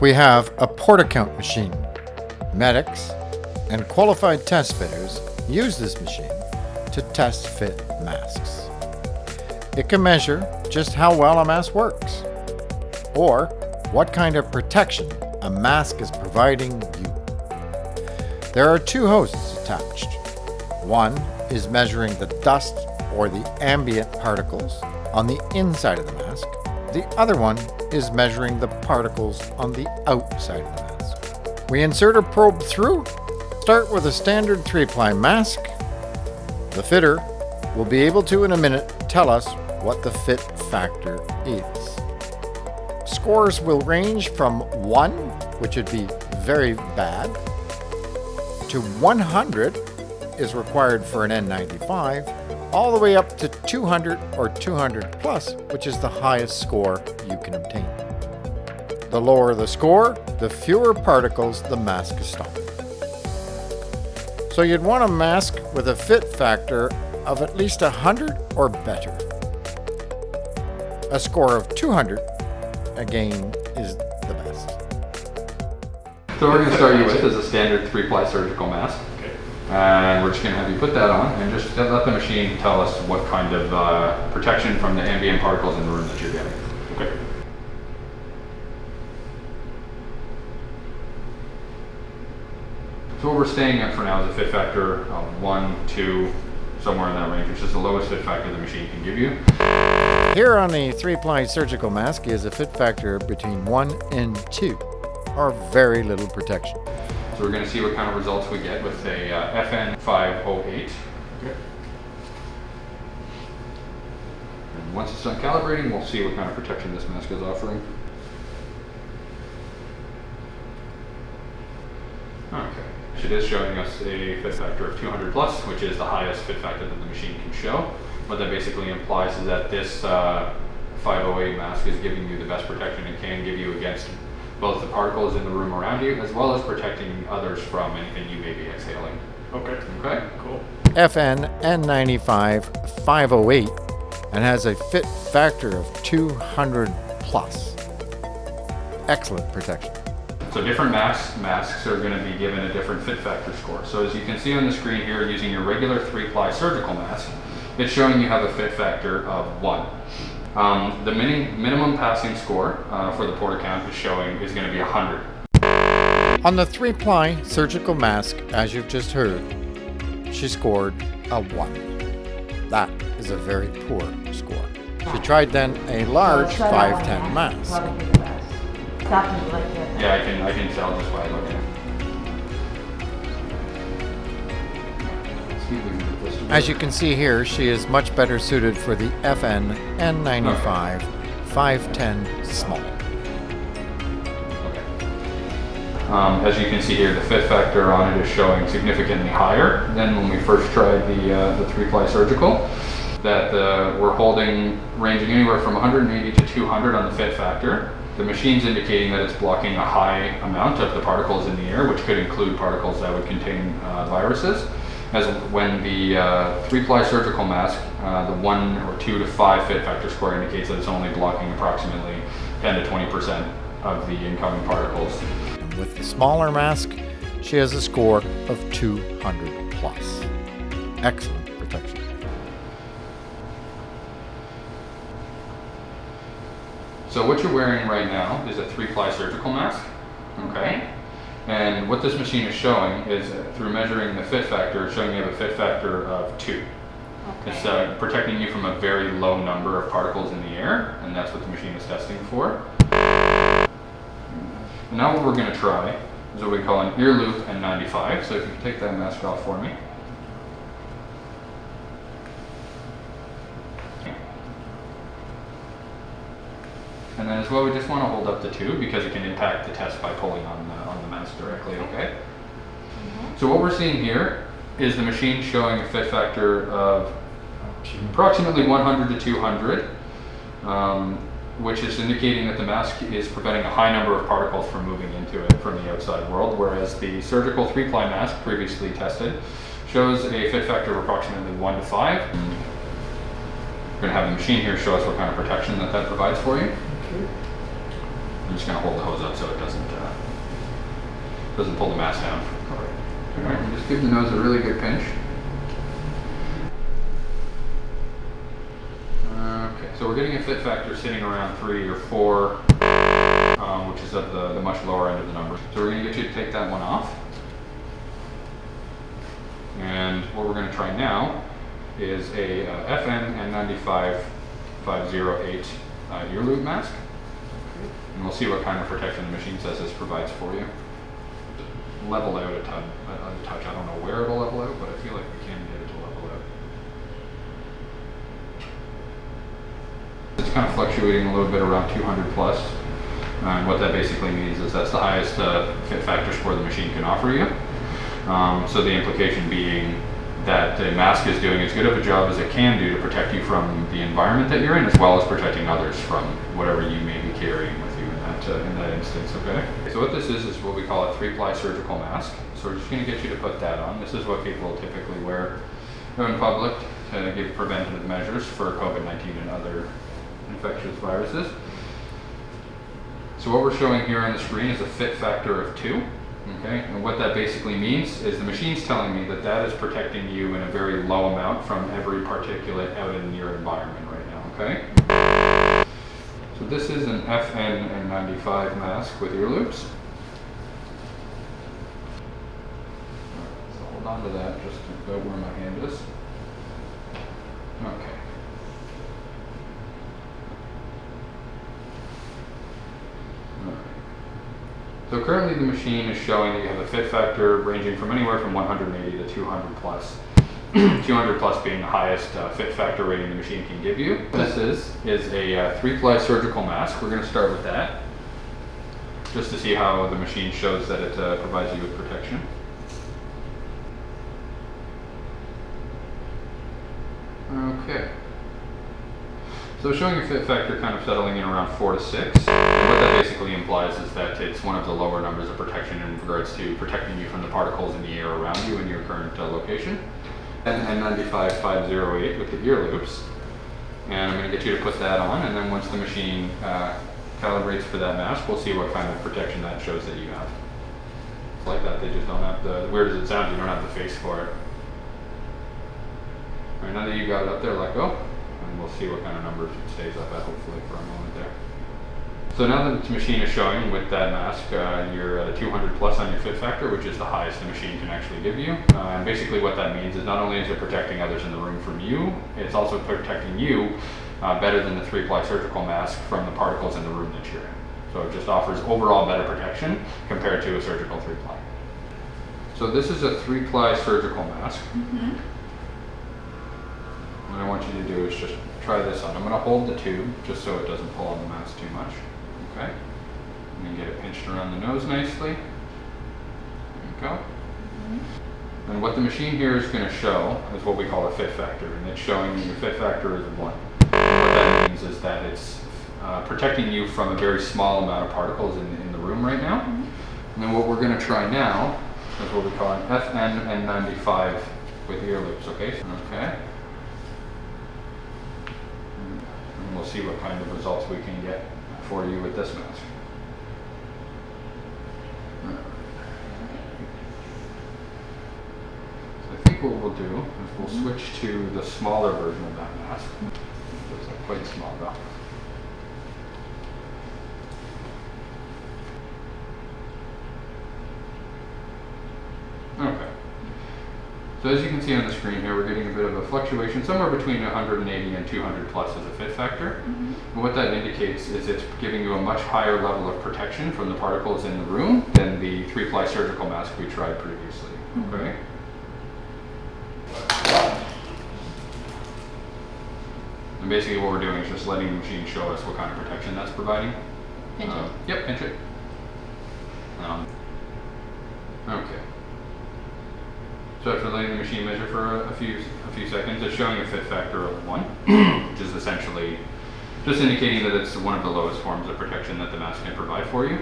we have a port-account machine. Medics and qualified test fitters use this machine to test fit masks. It can measure just how well a mask works, or what kind of protection a mask is providing you. There are two hoses attached. One is measuring the dust or the ambient particles on the inside of the mask. The other one is measuring the particles on the outside of the mask. We insert a probe through. Start with a standard 3-ply mask. The fitter will be able to, in a minute, tell us what the fit factor is. Scores will range from 1, which would be very bad, to 100 is required for an N-95, all the way up to 200 or 200 plus, which is the highest score you can obtain. The lower the score, the fewer particles the mask is stopping. So you'd want a mask with a fit factor of at least 100 or better. A score of 200, again, is the best. So we're going to start you with is a standard 3-ply surgical mask. Okay. And we're just going to have you put that on and just let the machine tell us what kind of protection from the ambient particles in the room that you're getting. Okay. So what we're staying at for now is a fit factor of 1, 2, somewhere in that range, which is the lowest fit factor the machine can give you. Here on the 3-ply surgical mask is a fit factor between 1 and 2, or very little protection. So we're going to see what kind of results we get with a FN508. Okay. And once it's done calibrating, we'll see what kind of protection this mask is offering. Okay. It is showing us a fit factor of 200 plus, which is the highest fit factor that the machine can show. What that basically implies is that this 508 mask is giving you the best protection it can give you against both the particles in the room around you, as well as protecting others from anything you may be exhaling. Okay. Okay? Cool. FN N-95 508 and has a fit factor of 200 plus. Excellent protection. So different masks are going to be given a different fit factor score. So as you can see on the screen here, using your regular 3-ply surgical mask, it's showing you have a fit factor of 1. The minimum passing score for the port account is going to be 100. On the 3-ply surgical mask, as you've just heard, she scored a 1. That is a very poor score. She tried then a large 510 mask. Yeah, I can tell just by looking. As you can see here, she is much better suited for the FN N-95 510 small. Okay. As you can see here, the fit factor on it is showing significantly higher than when we first tried the 3-ply surgical. That we're holding ranging anywhere from 180 to 200 on the fit factor. The machine's indicating that it's blocking a high amount of the particles in the air, which could include particles that would contain viruses. As when the 3-ply surgical mask, the 1 or 2 to 5 fit factor score indicates that it's only blocking approximately 10 to 20% of the incoming particles. And with the smaller mask, she has a score of 200 plus. Excellent protection. So what you're wearing right now is a 3-ply surgical mask. Okay. And what this machine is showing is, through measuring the fit factor, it's showing you have a fit factor of 2. Okay. It's protecting you from a very low number of particles in the air, and that's what the machine is testing for. And now what we're going to try is what we call an ear loop N-95. So if you can take that mask off for me. And then as well, we just want to hold up the tube because it can impact the test by pulling on the mask directly, okay? So what we're seeing here is the machine showing a fit factor of approximately 100 to 200, which is indicating that the mask is preventing a high number of particles from moving into it from the outside world, whereas the surgical 3-ply mask previously tested shows a fit factor of approximately 1 to 5. We're going to have the machine here show us what kind of protection that provides for you. I'm just going to hold the hose up so it doesn't pull the mask down. All right, just give the nose a really good pinch. Okay, so we're getting a fit factor sitting around 3 or 4, which is at the much lower end of the number. So we're going to get you to take that one off. And what we're going to try now is a FN N-95 508 ear loop mask. And we'll see what kind of protection the machine says this provides for you. Level out a touch. I don't know where it'll level out, but I feel like we can get it to level out. It's kind of fluctuating a little bit around 200 plus. And what that basically means is that's the highest fit factor score the machine can offer you. So the implication being that the mask is doing as good of a job as it can do to protect you from the environment that you're in, as well as protecting others from whatever you may be carrying with you in that instance, okay? So what this is what we call a 3-ply surgical mask. So we're just going to get you to put that on. This is what people typically wear in public to give preventative measures for COVID-19 and other infectious viruses. So what we're showing here on the screen is a fit factor of 2. Okay, and what that basically means is the machine's telling me that that is protecting you in a very low amount from every particulate out in your environment right now, okay? So this is an FN N95 mask with ear loops. So hold on to that just about where my hand is. Okay. So currently the machine is showing that you have a fit factor ranging from anywhere from 180 to 200 plus. 200 plus being the highest fit factor rating the machine can give you. This is a 3-ply surgical mask. We're going to start with that, just to see how the machine shows that it provides you with protection. Okay. So showing your fit factor kind of settling in around 4 to 6. And what that basically implies is that it's one of the lower numbers of protection in regards to protecting you from the particles in the air around you in your current location. And N95 508 with the ear loops. And I'm going to get you to put that on, and then once the machine calibrates for that mask, we'll see what kind of protection that shows that you have. Like that, they just don't have the, weird as it sounds, you don't have the face for it. All right, now that you got it up there, let go. And we'll see what kind of numbers it stays up at, hopefully, for a moment there. So now that the machine is showing with that mask, you're at a 200 plus on your fit factor, which is the highest the machine can actually give you. And basically what that means is not only is it protecting others in the room from you, it's also protecting you better than the 3-ply surgical mask from the particles in the room that you're in. So it just offers overall better protection compared to a surgical 3-ply. So this is a 3-ply surgical mask. Mm-hmm. What I want you to do is just try this on. I'm going to hold the tube just so it doesn't pull on the mask too much. Okay. And then get it pinched around the nose nicely. There you go. Mm-hmm. And what the machine here is going to show is what we call a fit factor. And it's showing your fit factor is 1. And what that means is that it's protecting you from a very small amount of particles in the room right now. Mm-hmm. And then what we're going to try now is what we call an FN N95 with ear loops. Okay. Okay. And we'll see what kind of results we can get for you with this mask. So I think what we'll do is we'll switch to the smaller version of that mask. It's quite small though. Okay. So as you can see on the screen here, we're getting a bit of a fluctuation, somewhere between 180 and 200 plus as a fit factor. Mm-hmm. And what that indicates is it's giving you a much higher level of protection from the particles in the room than the 3-ply surgical mask we tried previously. Mm-hmm. Okay. And basically what we're doing is just letting the machine show us what kind of protection that's providing. Pinch it. Yep, pinch it. Okay. So after letting the machine measure for a few seconds, it's showing a fit factor of 1, which is essentially just indicating that it's one of the lowest forms of protection that the mask can provide for you.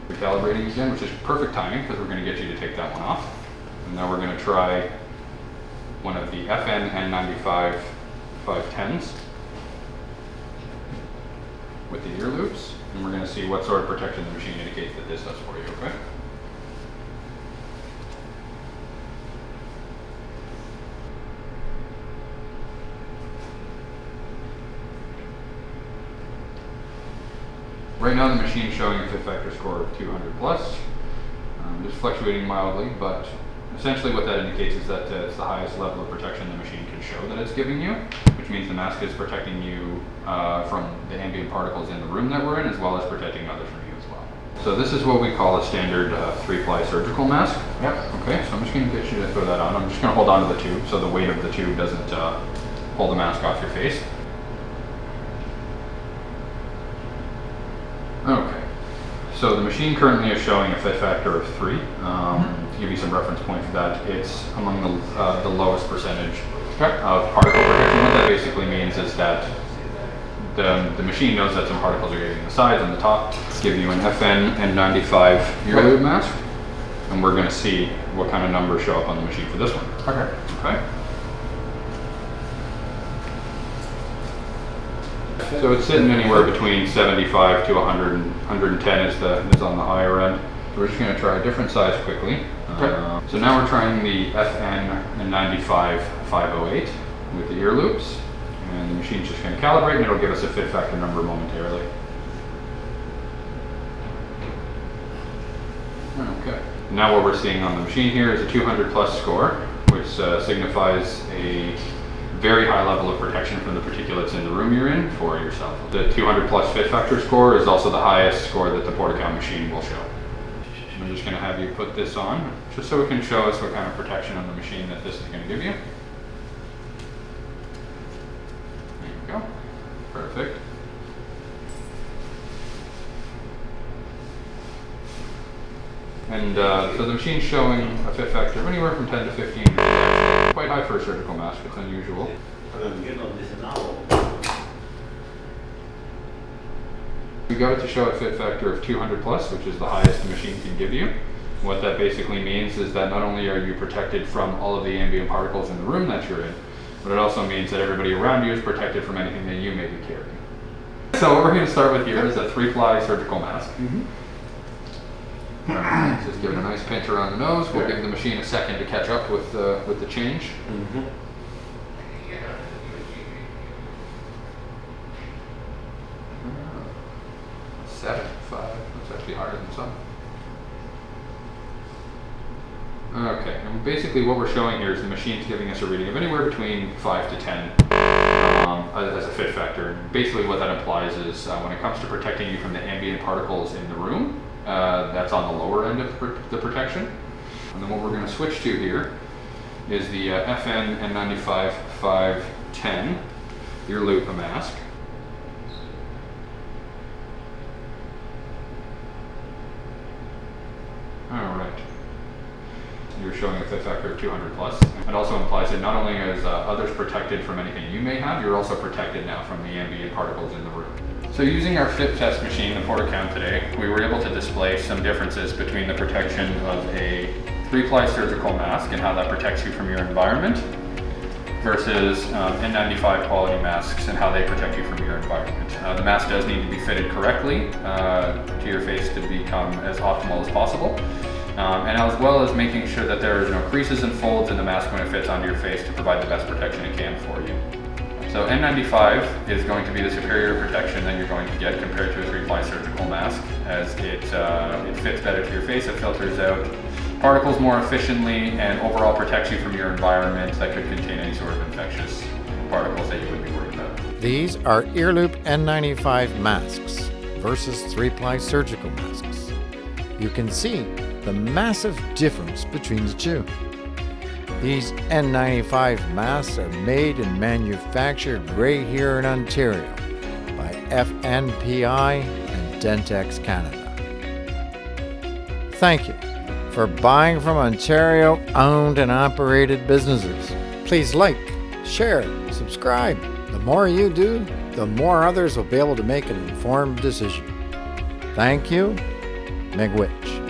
Recalibrating again, which is perfect timing because we're going to get you to take that one off. And now we're going to try one of the FN N95 510s. with the ear loops, and we're going to see what sort of protection the machine indicates that this does for you, okay? Right now the machine's showing a fit factor score of 200 plus. Just fluctuating mildly, but essentially what that indicates is that it's the highest level of protection the machine can show that it's giving you, which means the mask is protecting you from the ambient particles in the room that we're in, as well as protecting others from you as well. So this is what we call a standard 3-ply surgical mask. Yep. Okay, so I'm just going to get you to throw that on. I'm just going to hold on to the tube so the weight of the tube doesn't pull the mask off your face. Okay, so the machine currently is showing a fit factor of 3. To give you some reference point for that, it's among the lowest percentage of particle protection. What that basically means is that the machine knows that some particles are getting in the sides and the top. Give you an FN N-95 ear loop mask, and we're going to see what kind of numbers show up on the machine for this one. Okay. Okay. So it's sitting anywhere between 75 to 100, 110 is on the higher end. So we're just going to try a different size quickly. Okay. So now we're trying the FN N-95 508 with the ear loops, and the machine's just going to calibrate, and it'll give us a fit factor number momentarily. Okay. Now what we're seeing on the machine here is a 200 plus score, which signifies a very high level of protection from the particulates in the room you're in for yourself. The 200 plus fit factor score is also the highest score that the Portacount machine will show. I'm just going to have you put this on, just so it can show us what kind of protection on the machine that this is going to give you. There you go. Perfect. And so the machine's showing a fit factor of anywhere from 10 to 15, which is actually quite high for a surgical mask. It's unusual. We got it to show a fit factor of 200 plus, which is the highest the machine can give you. What that basically means is that not only are you protected from all of the ambient particles in the room that you're in, but it also means that everybody around you is protected from anything that you may be carrying. So what we're going to start with here is a 3-ply surgical mask. Just give it a nice pinch around the nose. We'll give the machine a second to catch up with the change. 75. That's actually higher than some. Okay, and basically what we're showing here is the machine's giving us a reading of anywhere between 5 to 10 as a fit factor. Basically what that implies is when it comes to protecting you from the ambient particles in the room, that's on the lower end of the protection. And then what we're going to switch to here is the FN N-95 510 ear loop mask. Alright. You're showing a fit factor of 200 plus. It also implies that not only is others protected from anything you may have, you're also protected now from the ambient particles in the room. So using our fit test machine, the Portacount today, we were able to display some differences between the protection of a 3-ply surgical mask and how that protects you from your environment versus N95 quality masks and how they protect you from your environment. The mask does need to be fitted correctly to your face to become as optimal as possible. And as well as making sure that there is no creases and folds in the mask when it fits onto your face to provide the best protection it can for you. So N95 is going to be the superior protection that you're going to get compared to a 3-ply surgical mask, as it fits better to your face, it filters out particles more efficiently, and overall protects you from your environment that could contain any sort of infectious particles that you would be worried about. These are ear loop N95 masks versus 3-ply surgical masks. You can see the massive difference between the two. These N95 masks are made and manufactured right here in Ontario by FNPI and Dent-X Canada. Thank you for buying from Ontario-owned and operated businesses. Please like, share, subscribe. The more you do, the more others will be able to make an informed decision. Thank you. Miigwech.